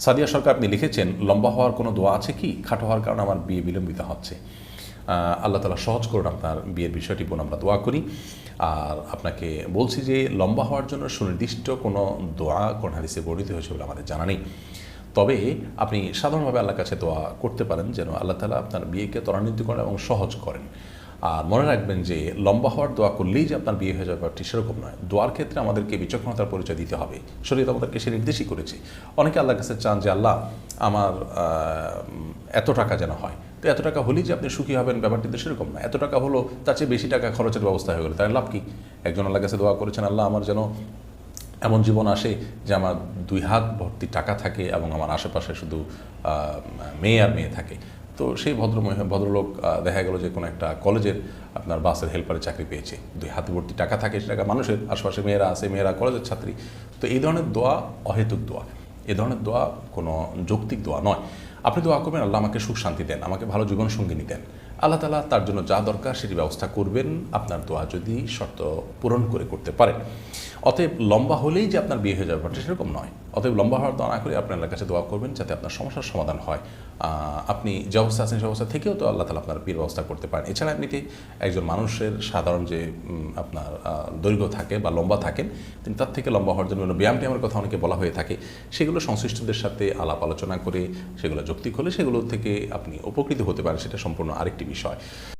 সাদিয়া সরকার, আপনি লিখেছেন, লম্বা হওয়ার কোনো দোয়া আছে কি? খাটো হওয়ার কারণে আমার বিয়ে বিলম্বিত হচ্ছে। আল্লাহ তাআলা সহজ করুন আপনার বিয়ের বিষয়টি, বোন, আমরা দোয়া করি। আর আপনাকে বলছি যে লম্বা হওয়ার জন্য সুনির্দিষ্ট কোনো দোয়া কোন হাদিসে বর্ণিত হয়েছে বলে আমাদের জানা নেই। তবে আপনি সাধারণভাবে আল্লাহর কাছে দোয়া করতে পারেন যেন আল্লাহ তাআলা আপনার বিয়েকে ত্বরান্বিত করেন এবং সহজ করেন। আর মনে রাখবেন যে লম্বা হওয়ার দোয়া করলেই যে আপনার বিয়ে হয়ে যাবে ব্যাপারটি সেরকম নয়। দোয়ার ক্ষেত্রে আমাদেরকে বিচক্ষণতার পরিচয় দিতে হবে। শরীয়ত আমাদেরকে সে নির্দেশই করেছে। অনেকে আল্লাহর কাছে চান যে আল্লাহ আমার এত টাকা যেন হয়। তো এত টাকা হলেই যে আপনি সুখী হবেন ব্যাপারটি তো সেরকম না। এত টাকা হলো, তার চেয়ে বেশি টাকা খরচের ব্যবস্থা হয়ে গেলো, তাই লাভ কি? একজন আল্লাহর কাছে দোয়া করেছেন, আল্লাহ আমার যেন এমন জীবন আসে যে আমার 2 হাত ভর্তি টাকা থাকে এবং আমার আশেপাশে শুধু মেয়ে আর মেয়ে থাকে। তো সেই ভদ্রলোক দেখা গেল যে কোনো একটা কলেজের আপনার বাসের হেল্পারের চাকরি পেয়েছে, 2 হাত ভর্তি টাকা থাকে, সে টাকা মানুষের আশেপাশে মেয়েরা আছে, মেয়েরা কলেজের ছাত্রী। তো এই ধরনের দোয়া অহেতুক দোয়া, এ ধরনের দোয়া কোনো যৌক্তিক দোয়া নয়। আপনি দোয়া করবেন, আল্লাহ আমাকে সুখ শান্তি দেন, আমাকে ভালো জীবনসঙ্গিনী দেন। আল্লাহ তাআলা তার জন্য যা দরকার সেটি ব্যবস্থা করবেন, আপনার দোয়া যদি শর্ত পূরণ করে করতে পারেন। অতএব লম্বা হলেই যে আপনার বিয়ে হয়ে যাবে ব্যাপারটা সেরকম নয়। অতএব লম্বা হওয়ার দোয়া না করে আপনি আল্লাহর কাছে দোয়া করবেন যাতে আপনার সমস্যার সমাধান হয়। আপনি যে অবস্থা আছেন সে অবস্থা থেকেও তো আল্লাহ তাআলা আপনার বিয়ের ব্যবস্থা করতে পারেন। এছাড়া এমনিতে একজন মানুষের সাধারণ যে আপনার দৈর্ঘ্য থাকে বা লম্বা থাকেন, তিনি তার থেকে লম্বা হওয়ার জন্য ব্যায়াম ট্যায়ামের কথা অনেকে বলা হয়ে থাকে। সেগুলো সংশ্লিষ্টদের সাথে আলাপ আলোচনা করে সেগুলো যৌক্তিক হলে সেগুলো থেকে আপনি উপকৃত হতে পারেন, সেটা সম্পূর্ণ আরেকটি বিষয়।